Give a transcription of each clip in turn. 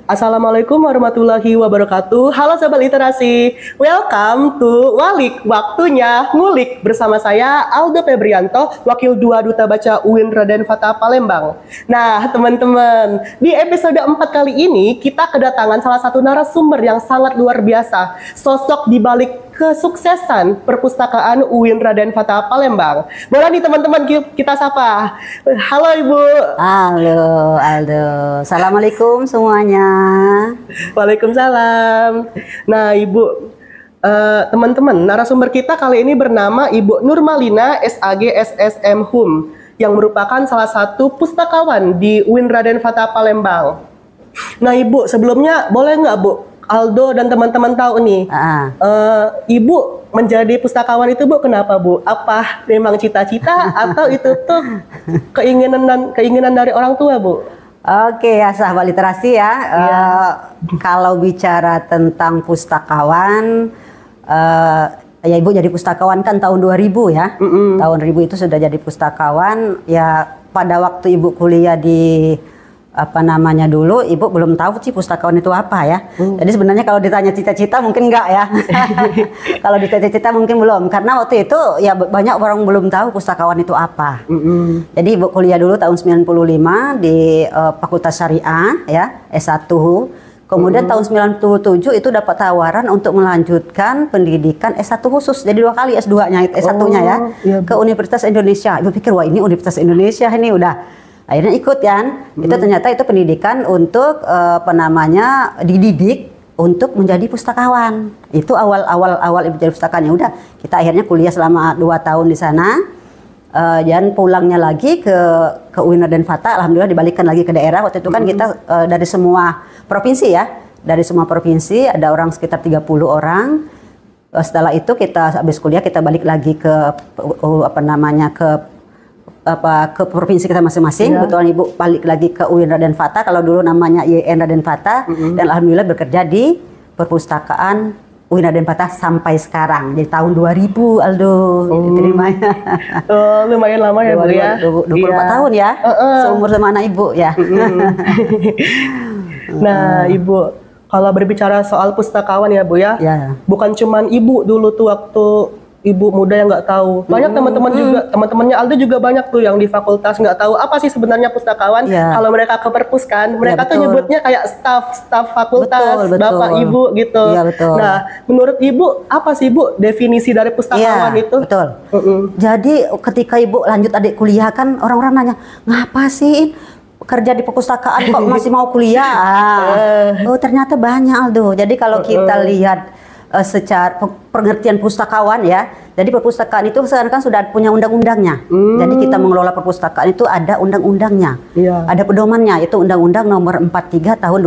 Assalamualaikum warahmatullahi wabarakatuh. Halo Sobat Literasi, welcome to Walik, waktunya ngulik bersama saya Aldo Febrianto, Wakil 2 Duta Baca UIN Raden Fatah Palembang. Nah teman-teman, di episode 4 kali ini kita kedatangan salah satu narasumber yang sangat luar biasa, sosok di balik kesuksesan perpustakaan UIN Raden Fatah Palembang. Boleh nih teman-teman kita sapa. Halo Ibu. Halo Aldo. Assalamualaikum semuanya. Waalaikumsalam. Nah Ibu, teman-teman, narasumber kita kali ini bernama Ibu Nurmalina SAG SSM HUM yang merupakan salah satu pustakawan di UIN Raden Fatah Palembang. Nah Ibu, sebelumnya boleh nggak Bu, Aldo dan teman-teman tahu nih, Ibu menjadi pustakawan itu Bu kenapa Bu? Apa memang cita-cita atau itu tuh keinginan dari orang tua Bu? Oke ya, sahabat literasi ya. Kalau bicara tentang pustakawan, ya Ibu jadi pustakawan kan tahun 2000 ya. Tahun 2000 itu sudah jadi pustakawan. Ya pada waktu Ibu kuliah di dulu, Ibu belum tahu sih pustakawan itu apa ya. Jadi sebenarnya kalau ditanya cita-cita mungkin enggak ya. Kalau ditanya cita mungkin belum, karena waktu itu ya banyak orang belum tahu pustakawan itu apa. Jadi Ibu kuliah dulu tahun 95 di Fakultas Syariah ya, S1. Kemudian tahun 97 itu dapat tawaran untuk melanjutkan pendidikan S1 khusus. Jadi 2 kali S2-nya, S1-nya ya, ke Universitas Indonesia. Ibu pikir wah ini Universitas Indonesia ini udah. Akhirnya ikut kan, itu ternyata itu pendidikan untuk dididik untuk menjadi pustakawan. Itu awal Ibu jadi pustakawan. Ya udah, kita akhirnya kuliah selama 2 tahun di sana. Dan pulangnya lagi ke UIN Raden Fatah, alhamdulillah dibalikkan lagi ke daerah. Waktu itu kan kita dari semua provinsi ya, dari semua provinsi ada orang sekitar 30 orang. Setelah itu kita habis kuliah kita balik lagi ke ke provinsi kita masing-masing. Kebetulan Ibu balik lagi ke UIN Raden Fatah, kalau dulu namanya IAIN Raden Fatah, dan alhamdulillah bekerja di perpustakaan UIN Raden Fatah sampai sekarang. Jadi tahun 2000 Aldo diterimanya. Lumayan lama ya Bu ya. 24 tahun ya. Seumur sama anak Ibu ya. Nah Ibu, kalau berbicara soal pustakawan ya Bu ya, bukan cuman Ibu dulu tuh waktu Ibu muda yang nggak tahu, banyak teman-teman juga, teman-temannya Aldo juga banyak tuh yang di fakultas nggak tahu apa sih sebenarnya pustakawan. Kalau mereka ke perpus kan, mereka tuh nyebutnya kayak staf fakultas, Bapak Ibu gitu. Nah, menurut Ibu apa sih Bu definisi dari pustakawan itu? Jadi ketika Ibu lanjut adik kuliah kan orang-orang nanya, ngapa sih kerja di perpustakaan kok masih mau kuliah? Oh ternyata banyak Aldo. Jadi kalau kita lihat secara pengertian pustakawan ya, jadi perpustakaan itu sekarang kan sudah punya undang-undangnya. Jadi kita mengelola perpustakaan itu ada undang-undangnya, ada pedomannya, itu Undang-Undang Nomor 43 Tahun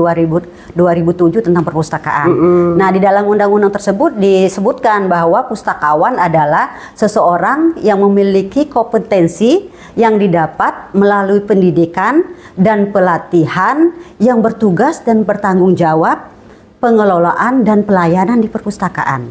2007 tentang perpustakaan. Nah di dalam undang-undang tersebut disebutkan bahwa pustakawan adalah seseorang yang memiliki kompetensi yang didapat melalui pendidikan dan pelatihan yang bertugas dan bertanggung jawab pengelolaan dan pelayanan di perpustakaan.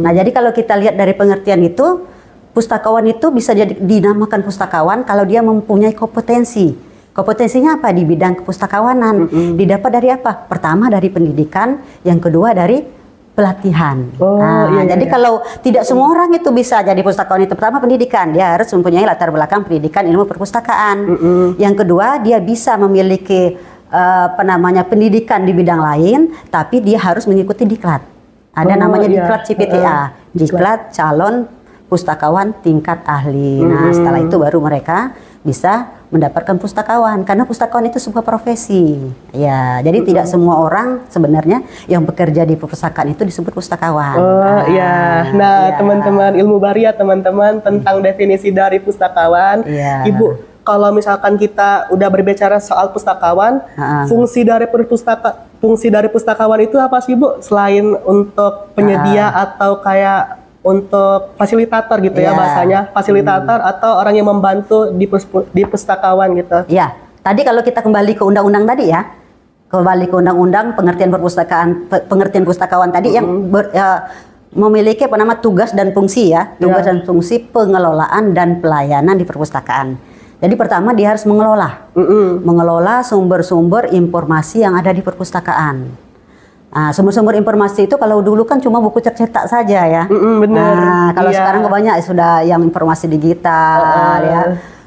Nah, jadi kalau kita lihat dari pengertian itu, pustakawan itu bisa jadi dinamakan pustakawan kalau dia mempunyai kompetensi. Kompetensinya apa di bidang kepustakawanan? Didapat dari apa? Pertama dari pendidikan, yang kedua dari pelatihan. Jadi kalau tidak semua orang itu bisa jadi pustakawan itu. Pertama pendidikan, dia harus mempunyai latar belakang pendidikan ilmu perpustakaan. Yang kedua dia bisa memiliki pendidikan di bidang lain, tapi dia harus mengikuti diklat. Ada namanya diklat CPTA, diklat calon pustakawan tingkat ahli. Nah, setelah itu baru mereka bisa mendapatkan pustakawan, karena pustakawan itu sebuah profesi. Ya, jadi tidak semua orang sebenarnya yang bekerja di perpustakaan itu disebut pustakawan. Teman-teman ilmu baria teman-teman tentang definisi dari pustakawan. Ibu, kalau misalkan kita udah berbicara soal pustakawan, fungsi dari pustakawan itu apa sih Bu? Selain untuk penyedia atau kayak untuk fasilitator gitu ya bahasanya, fasilitator atau orang yang membantu di pustakawan gitu. Ya, tadi kalau kita kembali ke undang-undang tadi ya, kembali ke undang-undang pengertian pustakawan tadi yang memiliki tugas dan fungsi ya, tugas dan fungsi pengelolaan dan pelayanan di perpustakaan. Jadi pertama dia harus mengelola sumber-sumber informasi yang ada di perpustakaan. Nah, sumber-sumber informasi itu kalau dulu kan cuma buku cetak saja ya. Benar. Nah, kalau sekarang banyak sudah yang informasi digital ya.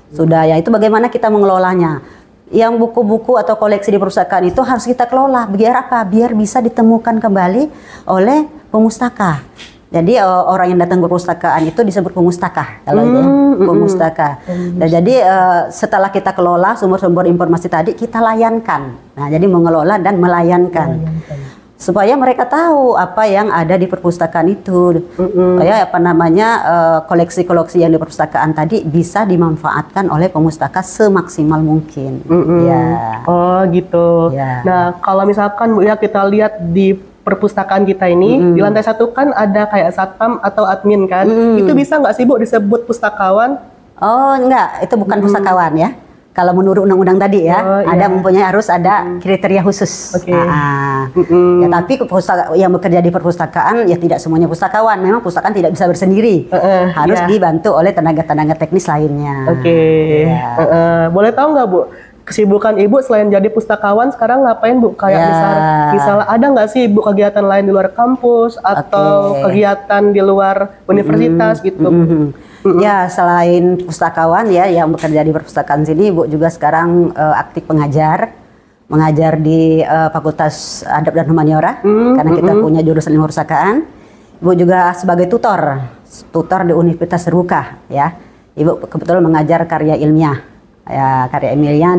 Sudah ya, itu bagaimana kita mengelolanya. Yang buku-buku atau koleksi di perpustakaan itu harus kita kelola. Biar apa? Biar bisa ditemukan kembali oleh pemustaka. Jadi orang yang datang ke perpustakaan itu disebut pemustaka, kalau itu pemustaka. Dan jadi setelah kita kelola sumber-sumber informasi tadi, kita layankan. Nah, jadi mengelola dan melayankan. Supaya mereka tahu apa yang ada di perpustakaan itu. Supaya koleksi-koleksi yang di perpustakaan tadi bisa dimanfaatkan oleh pemustaka semaksimal mungkin. Ya. Oh, gitu. Ya. Nah, kalau misalkan Bu ya kita lihat di perpustakaan kita ini di lantai 1 kan ada kayak satpam atau admin kan, itu bisa nggak sih Bu disebut pustakawan? Oh enggak, itu bukan pustakawan ya. Kalau menurut undang-undang tadi ya, harus ada kriteria khusus. Ya, tapi yang bekerja di perpustakaan ya tidak semuanya pustakawan. Memang perpustakaan tidak bisa bersendiri, harus dibantu oleh tenaga-tenaga teknis lainnya. Boleh tahu nggak Bu? Kesibukan Ibu selain jadi pustakawan sekarang ngapain Bu? Kayak misalnya ada nggak sih Ibu kegiatan lain di luar kampus atau kegiatan di luar universitas gitu? Ya, selain pustakawan ya yang bekerja di perpustakaan sini, Ibu juga sekarang aktif mengajar di Fakultas Adab dan Humaniora karena kita punya jurusan ilmu perpustakaan. Ibu juga sebagai tutor di Universitas Terbuka ya. Ibu kebetulan mengajar karya ilmiah. Ya, karya ilmiah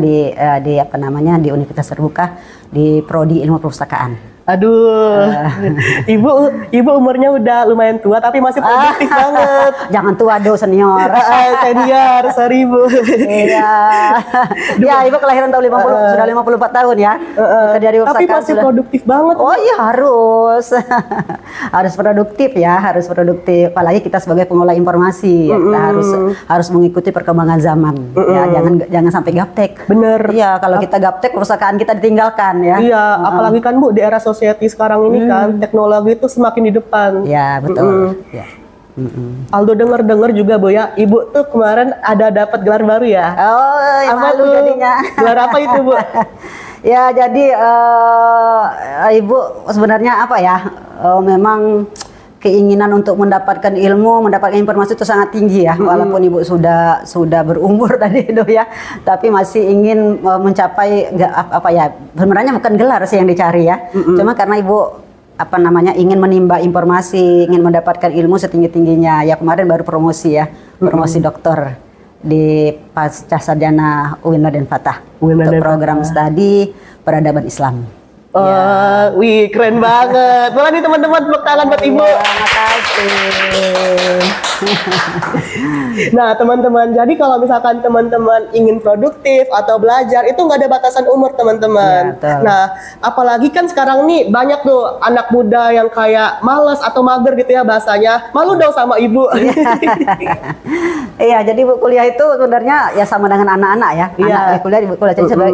di Universitas Terbuka di prodi ilmu perpustakaan. Aduh, ibu umurnya udah lumayan tua tapi masih produktif banget. Jangan tua do, senior. Senior, sorry Bu. Iya. Ya, Ibu kelahiran tahun 50, sudah 54 tahun ya. Kerja di tapi masih produktif banget. Oh iya, harus. Harus produktif ya, harus produktif. Apalagi kita sebagai pengolah informasi, ya, kita harus mengikuti perkembangan zaman. Ya, jangan sampai gaptek. Bener. Iya, kalau kita gaptek perpustakaan kita ditinggalkan ya. Iya, apalagi kan Bu di era society sekarang ini kan teknologi itu semakin di depan. Ya, betul. Ya. Aldo dengar juga Bu ya, Ibu tuh kemarin ada dapat gelar baru ya? Oh, apa tuh jadinya? Gelar apa itu Bu? Ya, jadi Ibu sebenarnya apa ya? Memang keinginan untuk mendapatkan ilmu, mendapatkan informasi itu sangat tinggi ya. Walaupun Ibu sudah berumur tadi itu ya, tapi masih ingin mencapai sebenarnya bukan gelar sih yang dicari ya. Cuma karena Ibu ingin menimba informasi, ingin mendapatkan ilmu setinggi-tingginya. Ya kemarin baru promosi ya, promosi doktor di Pascasarjana UIN Raden Fatah untuk program studi peradaban Islam. Wih, keren banget. Boleh nih teman-teman tepuk tangan buat Ibu. Makasih. Nah, teman-teman, jadi kalau misalkan teman-teman ingin produktif atau belajar, itu nggak ada batasan umur, teman-teman. Nah, apalagi kan sekarang nih banyak tuh anak muda yang kayak males atau mager gitu ya bahasanya. Malu dong sama Ibu. Iya, jadi kuliah itu sebenarnya ya sama dengan anak-anak ya. Anak kuliah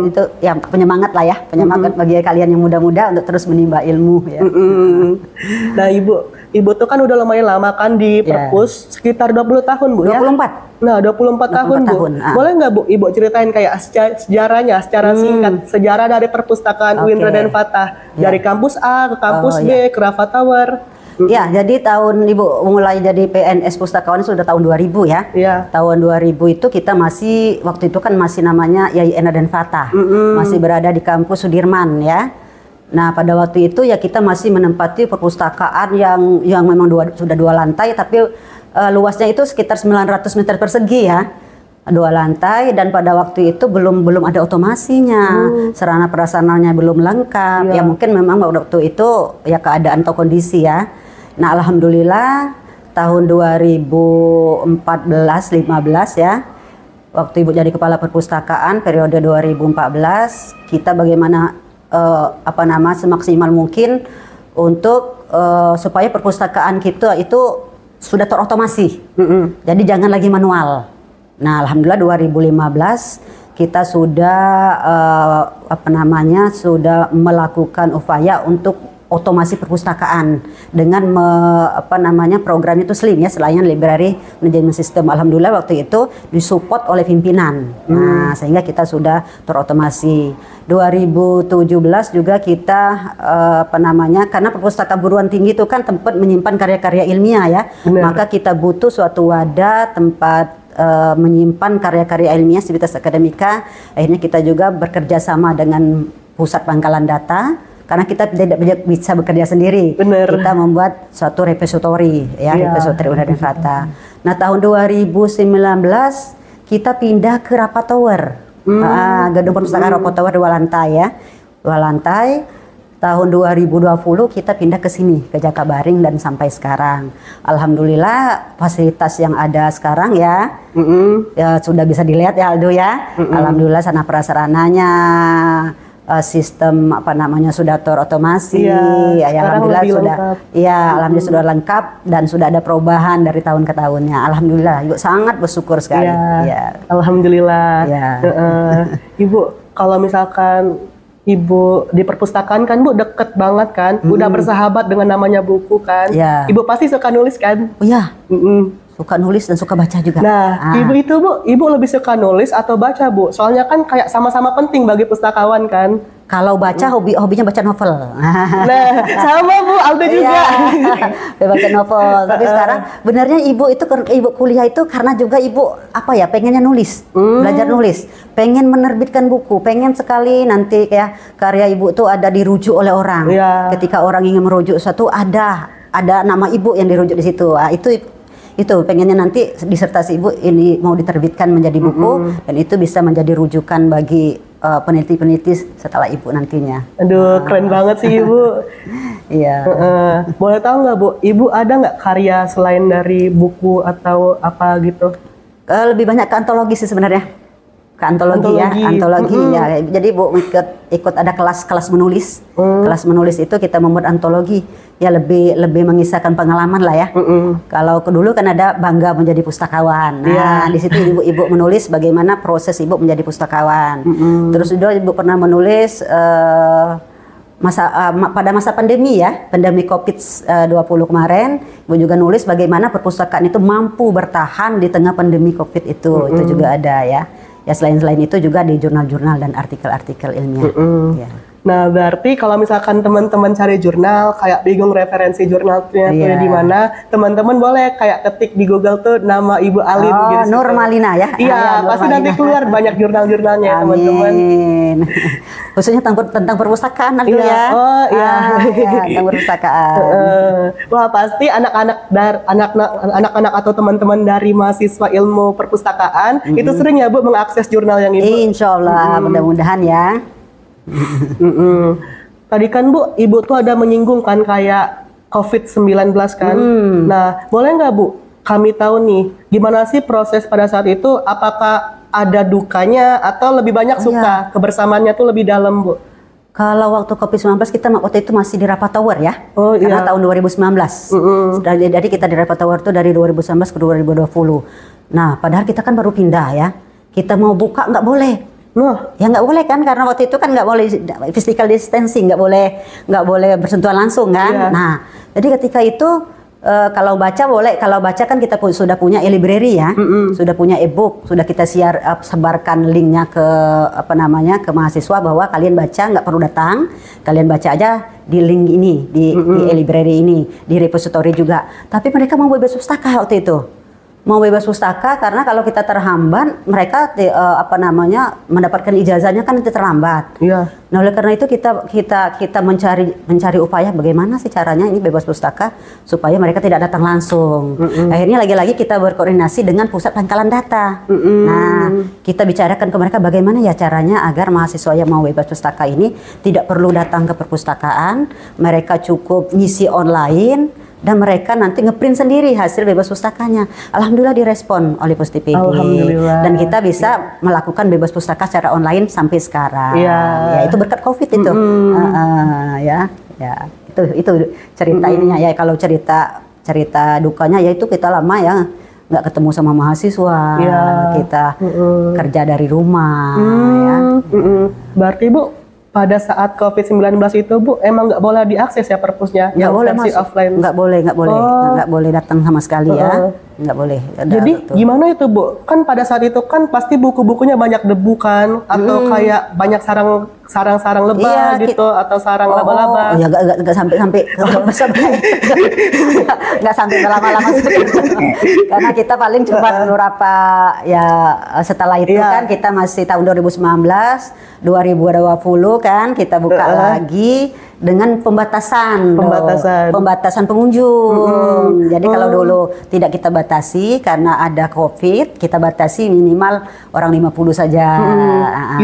itu ya penyemangat lah ya, penyemangat bagi kalian yang muda-muda untuk terus menimba ilmu ya. Nah, Ibu tuh kan udah lumayan lama kan di perpus, sekitar 20 tahun Bu 24. Ya? Nah, 24 tahun Bu. Boleh nggak Bu Ibu ceritain kayak sejarahnya secara singkat, sejarah dari perpustakaan UIN Raden Fatah dari kampus A ke kampus B ke Raffat Tower. Ya, jadi tahun Ibu mulai jadi PNS pustakawan sudah tahun 2000 ya. Tahun 2000 itu kita waktu itu kan masih namanya YIN Raden Fatah. Masih berada di kampus Sudirman ya. Nah, pada waktu itu ya kita masih menempati perpustakaan yang memang sudah 2 lantai, tapi luasnya itu sekitar 900 meter persegi ya. 2 lantai, dan pada waktu itu belum ada otomasinya, sarana prasarananya belum lengkap. Ya mungkin memang waktu itu ya keadaan atau kondisi ya. Nah, alhamdulillah tahun 2014-15 ya. Waktu Ibu jadi kepala perpustakaan periode 2014, kita bagaimana semaksimal mungkin untuk supaya perpustakaan kita itu sudah terotomasi. Jadi jangan lagi manual. Nah, alhamdulillah 2015 kita sudah sudah melakukan upaya untuk otomasi perpustakaan dengan program itu SLIM ya, Selayang Library Management System. Alhamdulillah waktu itu disupport oleh pimpinan. Nah, sehingga kita sudah terotomasi. 2017 juga kita karena perpustakaan perguruan tinggi itu kan tempat menyimpan karya-karya ilmiah ya. Benar. Maka kita butuh suatu wadah tempat menyimpan karya-karya ilmiah sivitas akademika. Akhirnya kita juga bekerja sama dengan pusat pangkalan data. Karena kita tidak bisa bekerja sendiri, Bener. kita membuat suatu repository ya, repository Unraden Fata. Nah tahun 2019 kita pindah ke Rapat Tower, gedung perpustakaan Rapat Tower 2 lantai ya, 2 lantai. Tahun 2020 kita pindah ke sini, ke Jakabaring dan sampai sekarang. Alhamdulillah fasilitas yang ada sekarang ya, ya sudah bisa dilihat ya Aldo ya. Alhamdulillah sana prasarananya. Sistem sudah terotomasi, ya alhamdulillah sudah, alhamdulillah sudah lengkap dan sudah ada perubahan dari tahun ke tahunnya. Alhamdulillah, Ibu sangat bersyukur sekali. Alhamdulillah. Ya. Ibu, kalau misalkan Ibu di perpustakaan kan Bu deket banget kan, udah bersahabat dengan namanya buku kan. Ibu pasti suka nulis kan? Oh ya. Suka nulis dan suka baca juga. Nah, Ibu itu Bu, Ibu lebih suka nulis atau baca Bu? Soalnya kan kayak sama-sama penting bagi pustakawan kan. Kalau baca hobinya baca novel. Nah, sama Bu, Aldo juga. Baca novel. Tapi sekarang benarnya Ibu kuliah itu karena juga Ibu pengennya nulis, belajar nulis, pengen menerbitkan buku, pengen sekali nanti ya karya Ibu tuh ada dirujuk oleh orang. Ketika orang ingin merujuk suatu ada nama Ibu yang dirujuk di situ. Itu pengennya nanti disertasi Ibu ini mau diterbitkan menjadi buku dan itu bisa menjadi rujukan bagi peneliti-peneliti setelah Ibu nantinya. Aduh, keren banget sih Ibu. Iya. Boleh tahu nggak Bu, Ibu ada nggak karya selain dari buku atau apa gitu? Lebih banyak ke antologi sih sebenarnya. Ke antologi. Ya. Jadi Bu ikut ada kelas menulis. Kelas menulis itu kita membuat antologi. Ya lebih mengisahkan pengalaman lah ya. Kalau dulu kan ada bangga menjadi pustakawan. Nah, di situ Ibu menulis bagaimana proses Ibu menjadi pustakawan. Terus juga Ibu pernah menulis pada masa pandemi ya, pandemi COVID-20 kemarin, Ibu juga nulis bagaimana perpustakaan itu mampu bertahan di tengah pandemi COVID itu. Itu juga ada ya. Ya selain itu juga di jurnal-jurnal dan artikel-artikel ilmiah. Ya. Nah, berarti kalau misalkan teman-teman cari jurnal, kayak bingung referensi jurnalnya tuh di mana, teman-teman boleh kayak ketik di Google tuh nama Ibu Alin gitu. Nur Malina ya. Iya, pasti nanti keluar banyak jurnal-jurnalnya teman-teman. Khususnya tentang perpustakaan nanti ya. Oh iya. Tentang perpustakaan. Wah, pasti anak-anak atau teman-teman dari mahasiswa ilmu perpustakaan itu sering ya Bu mengakses jurnal yang Ibu. Insya Allah, mudah-mudahan ya. Tadi kan Bu, Ibu tuh ada menyinggung kan kayak COVID-19 kan. Nah, boleh nggak Bu, kami tahu nih, gimana sih proses pada saat itu? Apakah ada dukanya atau lebih banyak suka? Kebersamaannya tuh lebih dalam Bu? Kalau waktu COVID-19 kita waktu itu masih di Rapat Tower ya. Karena tahun 2019. Jadi kita di Rapat Tower tuh dari 2019 ke 2020. Nah, padahal kita kan baru pindah ya. Kita mau buka nggak boleh. Ya nggak boleh kan, karena waktu itu kan nggak boleh physical distancing, nggak boleh bersentuhan langsung kan. Nah, jadi ketika itu kalau baca boleh, kalau baca kan kita sudah punya e-library ya, sudah punya e-book, sudah kita sebarkan linknya ke ke mahasiswa bahwa kalian baca nggak perlu datang, kalian baca aja di link ini, di e-library ini, di repository juga. Tapi mereka mau bebas pustaka waktu itu. Mau bebas pustaka karena kalau kita terhambat mereka mendapatkan ijazahnya kan nanti terlambat. Nah oleh karena itu kita mencari upaya bagaimana sih caranya ini bebas pustaka supaya mereka tidak datang langsung. Akhirnya lagi-lagi kita berkoordinasi dengan pusat pangkalan data. Nah kita bicarakan ke mereka bagaimana ya caranya agar mahasiswa yang mau bebas pustaka ini tidak perlu datang ke perpustakaan, mereka cukup ngisi online. Dan mereka nanti ngeprint sendiri hasil bebas pustakanya. Alhamdulillah direspon oleh Pustipedi. Dan kita bisa melakukan bebas pustaka secara online sampai sekarang. Ya itu berkat COVID itu. Itu cerita ininya ya. Kalau cerita dukanya ya itu kita lama ya nggak ketemu sama mahasiswa. Kita kerja dari rumah. Ya. Berarti Bu pada saat COVID-19 itu Bu, emang nggak boleh diakses ya perpusnya? Nggak yang boleh versi masuk. offline? Nggak boleh, nggak boleh datang sama sekali ya. Nggak boleh. Jadi gimana itu Bu? Kan pada saat itu kan pasti buku-bukunya banyak debu kan? Atau kayak banyak sarang-sarang lebah Iya, gitu, atau sarang laba-laba? Ya nggak sampai nggak sampai lama-lama. Karena kita paling cuma beberapa ya, setelah itu kan kita masih tahun 2019, 2020 kan kita buka lagi dengan pembatasan pengunjung. Jadi kalau dulu tidak kita batasi karena ada COVID, kita batasi minimal orang 50 saja.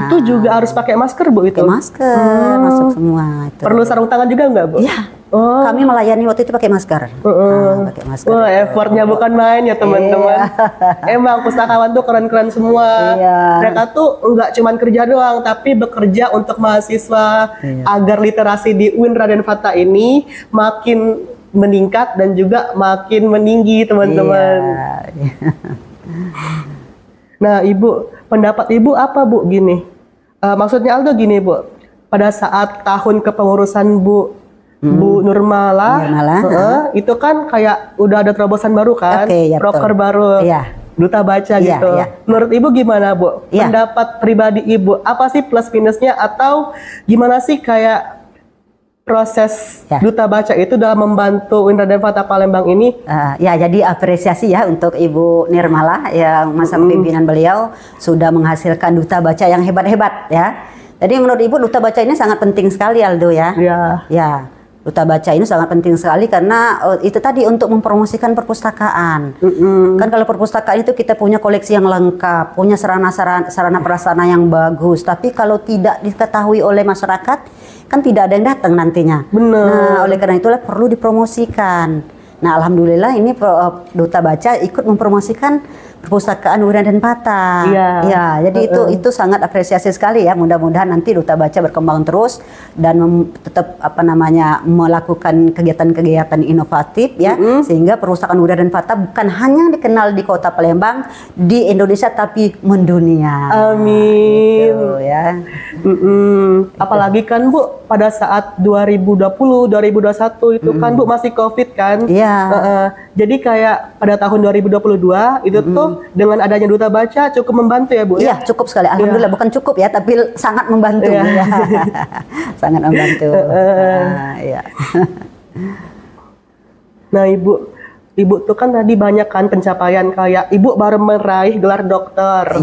Itu juga harus pakai masker Bu itu? Pakai masker, masuk semua itu. Perlu sarung tangan juga nggak Bu? Iya. Kami melayani waktu itu pakai masker. Pakai masker. Wah, effortnya bukan main ya teman-teman. Emang pustakawan tuh keren-keren semua. Mereka tuh nggak cuman kerja doang, tapi bekerja untuk mahasiswa agar literasi di UIN Raden Fata ini makin meningkat dan juga makin meninggi teman-teman. Nah Ibu, pendapat Ibu apa Bu gini? Maksudnya Aldo gini Bu, pada saat tahun kepengurusan Bu Nurmala, itu kan kayak udah ada terobosan baru kan, proker baru, duta baca gitu. Menurut Ibu gimana Bu? Pendapat pribadi Ibu, apa sih plus minusnya atau gimana sih kayak proses duta baca itu dalam membantu UIN Raden Fata Palembang ini? Ya, jadi apresiasi ya untuk Ibu Nirmala yang masa kepemimpinan beliau sudah menghasilkan duta baca yang hebat-hebat ya. Jadi menurut Ibu duta baca ini sangat penting sekali Aldo ya. Ya. Duta baca ini sangat penting sekali karena itu tadi untuk mempromosikan perpustakaan. Kan kalau perpustakaan itu kita punya koleksi yang lengkap, punya sarana prasarana yang bagus. Tapi kalau tidak diketahui oleh masyarakat, kan tidak ada yang datang nantinya. Nah, oleh karena itulah perlu dipromosikan. Nah, alhamdulillah ini duta baca ikut mempromosikan perpustakaan UIN Raden Fata. Ya, jadi itu sangat apresiasi sekali ya. Mudah-mudahan nanti duta baca berkembang terus dan tetap melakukan kegiatan-kegiatan inovatif ya, sehingga perpustakaan UIN Raden Fata bukan hanya dikenal di Kota Palembang, di Indonesia tapi mendunia. Amin. Gitu, ya. Apalagi kan Bu, pada saat 2020, 2021 itu kan Bu masih COVID kan? Jadi kayak pada tahun 2022 itu tuh dengan adanya duta baca cukup membantu ya Bu? Iya, cukup sekali. Alhamdulillah, bukan cukup ya, tapi sangat membantu. Sangat membantu. Nah Ibu tuh kan tadi banyak kan pencapaian, kayak Ibu baru meraih gelar dokter.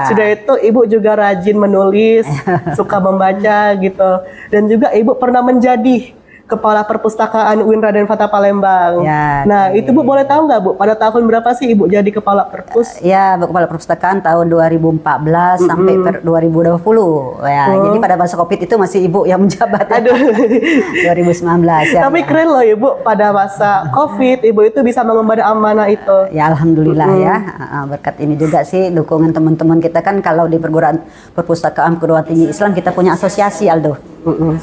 Sudah itu Ibu juga rajin menulis, suka membaca gitu. Dan juga Ibu pernah menjadi Kepala Perpustakaan UIN Raden Fata Palembang. Nah, itu Bu boleh tahu nggak Bu, pada tahun berapa sih Ibu jadi Kepala Perpus? Ya, Kepala Perpustakaan tahun 2014 sampai 2020. Jadi pada masa COVID itu masih Ibu yang menjabat. 2019 ya. Tapi keren loh Ibu, pada masa COVID Ibu itu bisa mengemban amanah itu. Ya, alhamdulillah ya. Berkat ini juga sih dukungan teman-teman kita kan, kalau di perguruan perpustakaan perguruan tinggi Islam kita punya asosiasi Aldo.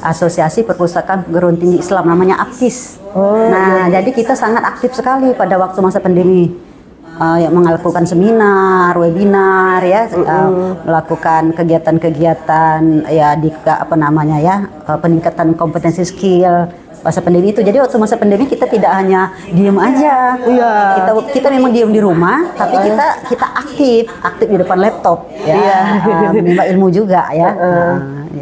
Asosiasi Perpustakaan Perguruan Tinggi Islam, namanya APTIS. Jadi kita sangat aktif sekali pada waktu masa pandemi, melakukan seminar, webinar, ya, melakukan kegiatan-kegiatan ya di peningkatan kompetensi skill masa pandemi itu. Jadi waktu masa pandemi kita tidak hanya diem aja, kita memang diem di rumah, tapi kita aktif di depan laptop, menimba ilmu juga ya.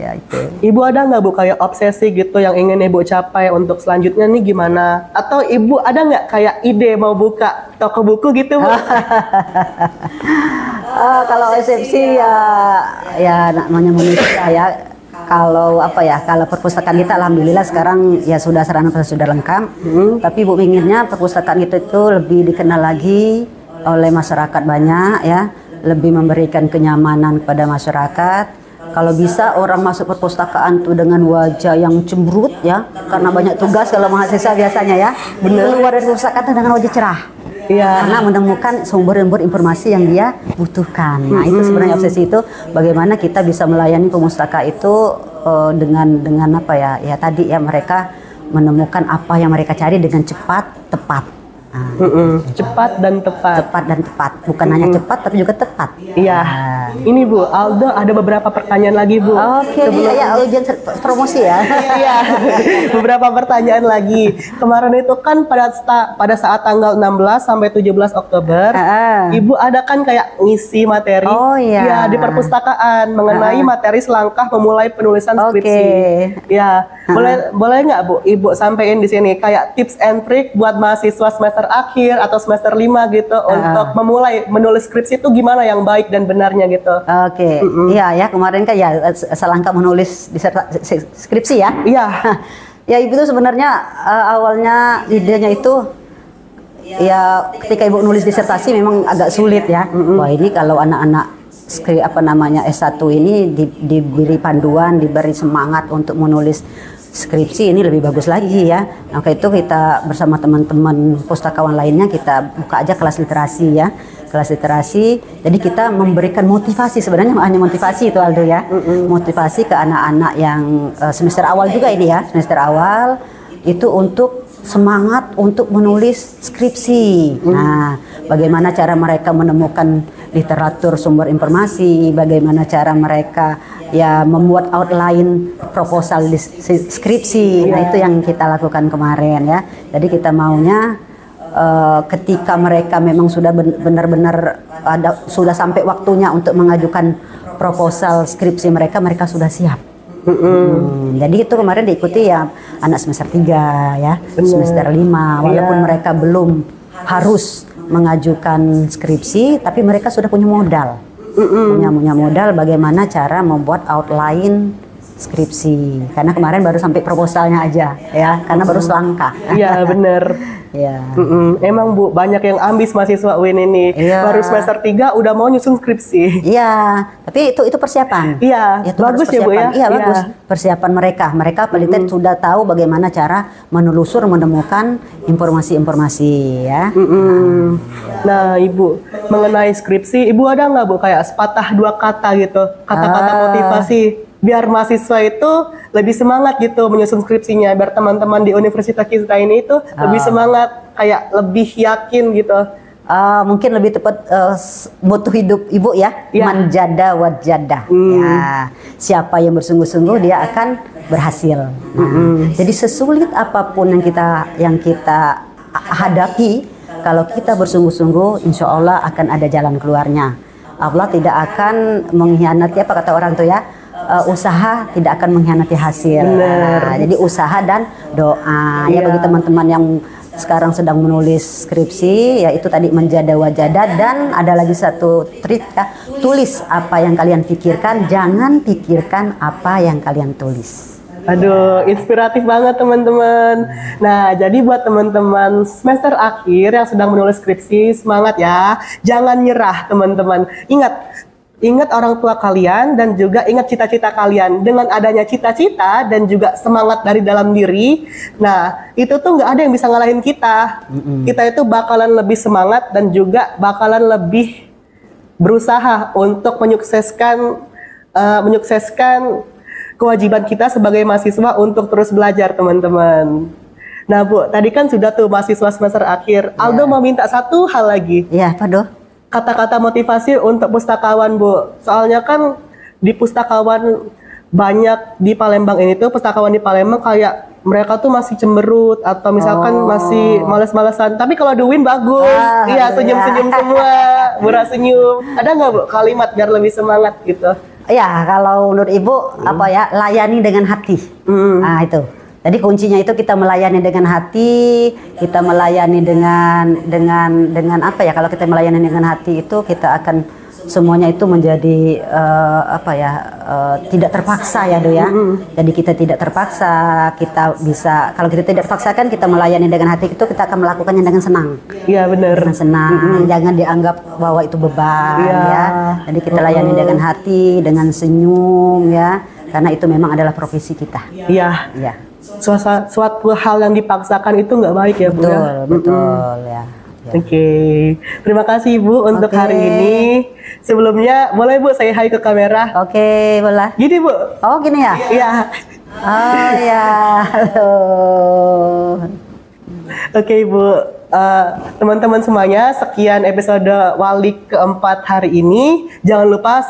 Itu. Ibu ada nggak Bu kayak obsesi gitu yang ingin Ibu capai untuk selanjutnya nih gimana? Atau Ibu ada nggak kayak ide mau buka toko buku gitu Bu? Kalau OSFC ya namanya manusia ya. Kalau kalau perpustakaan kita alhamdulillah sekarang ya sudah sarana sudah lengkap. Tapi Ibu inginnya perpustakaan kita itu lebih dikenal lagi oleh masyarakat banyak ya, lebih memberikan kenyamanan kepada masyarakat. Kalau bisa orang masuk perpustakaan tuh dengan wajah yang cemberut ya, karena banyak tugas kalau mahasiswa biasanya ya. Keluar dari perpustakaan dengan wajah cerah. Karena menemukan sumber-sumber informasi yang dia butuhkan. Nah, itu sebenarnya obsesi itu, bagaimana kita bisa melayani pemustaka itu dengan apa ya? Ya tadi ya, mereka menemukan apa yang mereka cari dengan cepat, tepat. Cepat dan tepat. Cepat dan tepat, bukan hanya cepat tapi juga tepat. Iya. Ini Bu, Aldo ada beberapa pertanyaan lagi Bu. Oke, ya ujian promosi ya. Iya. Beberapa pertanyaan lagi. Kemarin itu kan pada saat tanggal 16 sampai 17 Oktober, Ibu ada kan kayak ngisi materi ya di perpustakaan mengenai materi selangkah memulai penulisan skripsi. Ya, boleh nggak Bu Ibu sampaikan di sini kayak tips and trick buat mahasiswa semester akhir atau semester 5 gitu untuk memulai menulis skripsi itu gimana yang baik dan benarnya gitu. Oke. Iya ya, kemarin kan ya selangkah menulis skripsi ya. Iya. Ya Ibu tuh sebenarnya awalnya idenya itu ya ketika Ibu nulis disertasi memang agak sulit ya. Wah, ini kalau anak-anak S1 ini diberi panduan, diberi semangat untuk menulis skripsi ini lebih bagus lagi ya. Maka itu kita bersama teman-teman pustakawan lainnya kita buka aja kelas literasi ya. Kelas literasi, jadi kita memberikan motivasi, sebenarnya hanya motivasi itu Aldo ya. Motivasi ke anak-anak yang semester awal juga ini ya. Semester awal itu untuk semangat untuk menulis skripsi. Nah, bagaimana cara mereka menemukan literatur sumber informasi, bagaimana cara mereka ya membuat outline proposal skripsi. Nah, itu yang kita lakukan kemarin ya. Jadi kita maunya ketika mereka memang sudah benar-benar sudah sampai waktunya untuk mengajukan proposal skripsi mereka sudah siap. Jadi itu kemarin diikuti ya anak semester 3 ya, semester 5 walaupun mereka belum harus mengajukan skripsi tapi mereka sudah punya modal. Punya modal bagaimana cara membuat outline skripsi, karena kemarin baru sampai proposalnya aja ya, karena baru selangkah. Iya bener. Ya. Emang Bu banyak yang ambis mahasiswa UIN ini. Baru semester 3 udah mau nyusun skripsi. Iya, tapi itu persiapan. Iya, bagus ya Bu ya. Iya bagus. Persiapan mereka penelitian sudah tahu bagaimana cara menelusur menemukan informasi-informasi ya. Nah Ibu mengenai skripsi, Ibu ada nggak Bu kayak sepatah dua kata gitu, kata-kata motivasi biar mahasiswa itu lebih semangat gitu menyusun skripsinya, biar teman-teman di universitas kita ini itu lebih semangat, kayak lebih yakin gitu. Mungkin lebih tepat moto hidup Ibu ya, manjada wajada. Ya, siapa yang bersungguh-sungguh dia akan berhasil. Jadi sesulit apapun yang kita hadapi, kalau kita bersungguh-sungguh, insya Allah akan ada jalan keluarnya. Allah tidak akan mengkhianati, apa kata orang tuh ya, usaha tidak akan mengkhianati hasil. Nah, jadi usaha dan doa ya bagi teman-teman yang sekarang sedang menulis skripsi, yaitu tadi menjada wajada, dan ada lagi satu trik ya, tulis apa yang kalian pikirkan, jangan pikirkan apa yang kalian tulis. Aduh, inspiratif banget teman-teman. Nah, jadi buat teman-teman semester akhir yang sedang menulis skripsi, semangat ya. Jangan nyerah teman-teman. Ingat orang tua kalian dan juga ingat cita-cita kalian. Dengan adanya cita-cita dan juga semangat dari dalam diri, nah itu tuh nggak ada yang bisa ngalahin kita. Kita itu bakalan lebih semangat dan juga bakalan lebih berusaha untuk menyukseskan kewajiban kita sebagai mahasiswa untuk terus belajar teman-teman. Nah Bu, tadi kan sudah tuh mahasiswa semester akhir. Aldo mau minta satu hal lagi. Iya, apa doh? Kata-kata motivasi untuk pustakawan Bu. Soalnya kan di pustakawan banyak di Palembang ini tuh, pustakawan di Palembang kayak mereka tuh masih cemberut atau misalkan masih males-malesan. Tapi kalau di UIN bagus, iya senyum-senyum semua, murah senyum. Ada nggak Bu kalimat biar lebih semangat gitu? Ya, kalau menurut Ibu apa ya, layani dengan hati. Nah itu. Jadi kuncinya itu kita melayani dengan hati, kita melayani dengan apa ya? Kalau kita melayani dengan hati itu kita akan semuanya itu menjadi tidak terpaksa ya Do ya. Jadi kita tidak terpaksa, kita bisa, kalau kita tidak terpaksa kan kita melayani dengan hati itu kita akan melakukannya dengan senang. Iya benar. Dengan senang, jangan dianggap bahwa itu beban ya. Jadi kita layani dengan hati, dengan senyum ya. Karena itu memang adalah profesi kita. Iya. Iya. Suatu hal yang dipaksakan itu nggak baik ya Bu ya? Betul ya. Oke. Terima kasih Bu untuk hari ini. Sebelumnya boleh Bu saya hai ke kamera? Oke, boleh. Gini Bu. Oh gini ya? Iya. Oh ya, halo. Oke Bu. teman-teman semuanya, sekian episode Walik keempat hari ini. Jangan lupa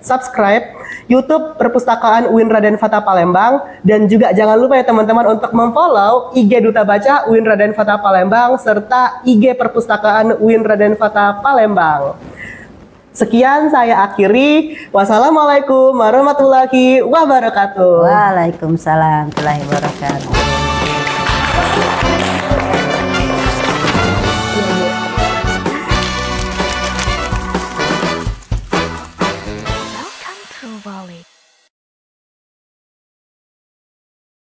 subscribe YouTube Perpustakaan UIN Raden Fata Palembang, dan juga jangan lupa ya teman-teman untuk memfollow IG Duta Baca UIN Raden Fata Palembang serta IG Perpustakaan UIN Raden Fata Palembang. Sekian saya akhiri. Wassalamualaikum warahmatullahi wabarakatuh. Waalaikumsalam warahmatullahi wabarakatuh.